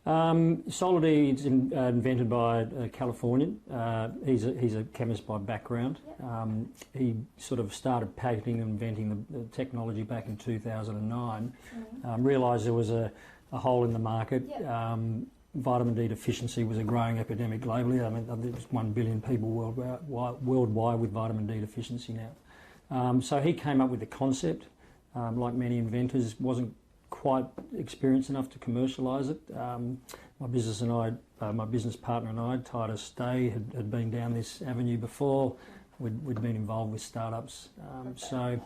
Solar-D is invented by a Californian. He's a chemist by background. He sort of started patenting and inventing the technology back in 2009. Realised there was a hole in the market. Vitamin D deficiency was a growing epidemic globally. I mean, there's 1 billion people worldwide with vitamin D deficiency now. So he came up with the concept. Like many inventors, wasn't quite experienced enough to commercialise it. My business partner and I, Titus Day, had been down this avenue before. We'd been involved with startups. So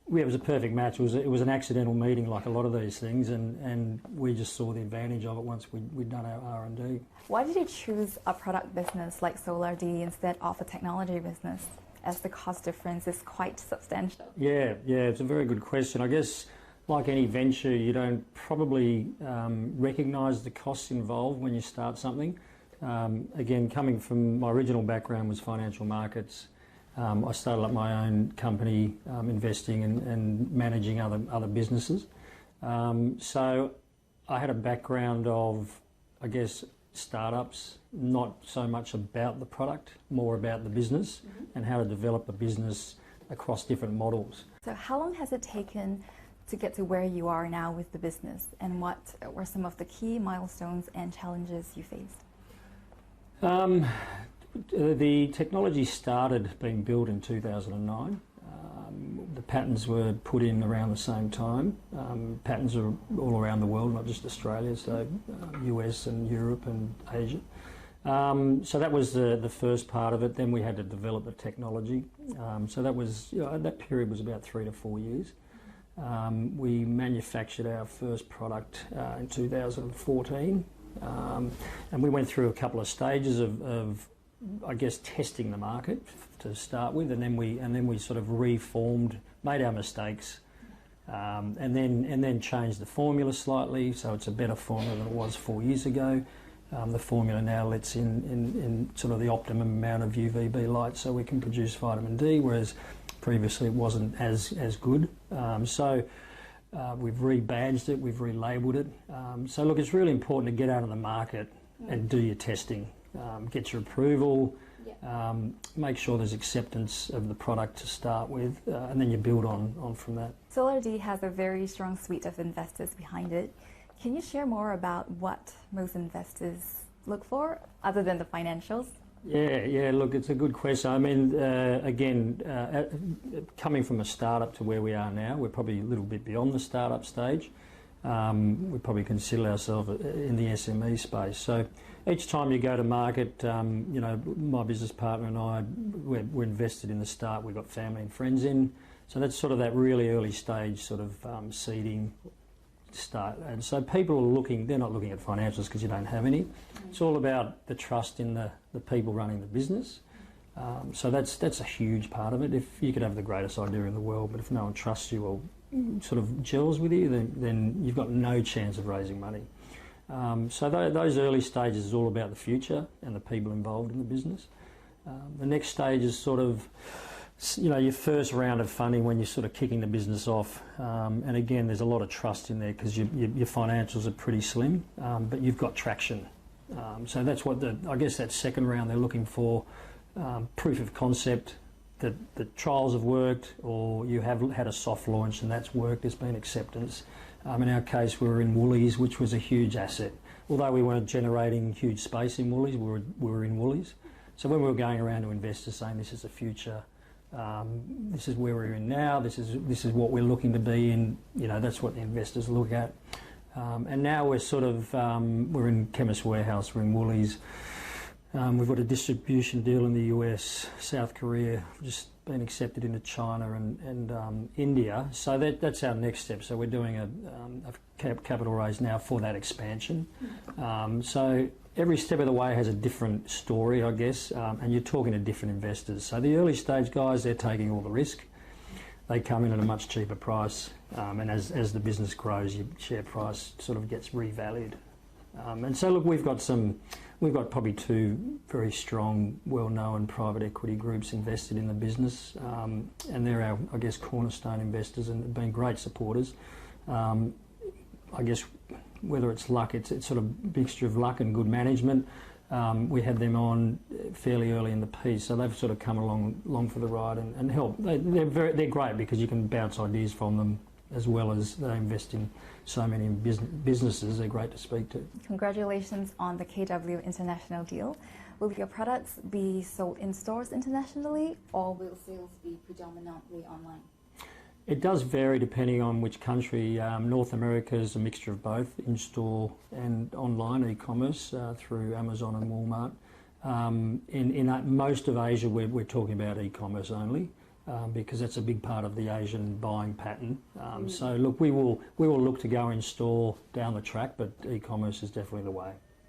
it was a perfect match. It was an accidental meeting, like a lot of these things, and we just saw the advantage of it once we'd done our R&D. Why did you choose a product business like Solar-D instead of a technology business, as the cost difference is quite substantial? Yeah, it's a very good question. I guess, like any venture, you don't probably recognise the costs involved when you start something. Again, coming from my original background was financial markets. I started up my own company, investing and managing other businesses. So I had a background of, I guess, startups, not so much about the product, more about the business and how to develop a business across different models. So how long has it taken to get to where you are now with the business, and what were some of the key milestones and challenges you faced? The technology started being built in 2009. The patents were put in around the same time. Patents are all around the world, not just Australia, so US and Europe and Asia. So that was the first part of it. Then we had to develop the technology. So that was, that period was about 3 to 4 years. We manufactured our first product in 2014, and we went through a couple of stages of I guess testing the market to start with, and then we sort of reformed, made our mistakes, and then changed the formula slightly, so it's a better formula than it was 4 years ago. The formula now lets in sort of the optimum amount of UVB light, so we can produce vitamin D, whereas previously it wasn't as good. So we've rebadged it, we've relabeled it. So look, it's really important to get out of the market and do your testing. Get your approval, make sure there's acceptance of the product to start with, and then you build on from that. Solar-D has a very strong suite of investors behind it. Can you share more about what most investors look for, other than the financials? Yeah, look, it's a good question. I mean, again, coming from a startup to where we are now, we're probably a little bit beyond the startup stage. We probably consider ourselves in the SME space. So each time you go to market, my business partner and I, we're invested in the start. We've got family and friends in. So that's sort of that really early stage sort of seeding start. And so people are looking, they're not looking at financials because you don't have any. It's all about the trust in the people running the business. So that's a huge part of it. If you could have the greatest idea in the world, but if no one trusts you or sort of gels with you, then you've got no chance of raising money. So those early stages is all about the future and the people involved in the business. The next stage is sort of, your first round of funding when you're sort of kicking the business off. And again, there's a lot of trust in there because your financials are pretty slim, but you've got traction. So that's what I guess that second round they're looking for, proof of concept, that the trials have worked, or you have had a soft launch and that's worked, there's been acceptance. In our case, we were in Woolies, which was a huge asset. Although we weren't generating huge space in Woolies, we were in Woolies. So when we were going around to investors saying this is the future, this is where we're in now, this is what we're looking to be in, that's what the investors look at. And now we're sort of, we're in Chemist Warehouse, we're in Woolies. We've got a distribution deal in the US, South Korea, just been accepted into China and India. So that's our next step. So we're doing a capital raise now for that expansion. So every step of the way has a different story, I guess, and you're talking to different investors. So the early stage guys, they're taking all the risk. They come in at a much cheaper price, and as the business grows, your share price sort of gets revalued. And so look, we've got probably 2 very strong, well-known private equity groups invested in the business, and they're our, I guess, cornerstone investors and have been great supporters. I guess whether it's luck, it's sort of a mixture of luck and good management. We had them on fairly early in the piece, so they've sort of come along for the ride and help. They're great because you can bounce ideas from them, as well as they invest in so many businesses. They're great to speak to. Congratulations on the KW International deal. Will your products be sold in stores internationally, or will sales be predominantly online? It does vary depending on which country. North America is a mixture of both, in-store and online e-commerce through Amazon and Walmart. In most of Asia, we're talking about e-commerce only, because that's a big part of the Asian buying pattern. So look, we will look to go in store down the track, but e-commerce is definitely the way.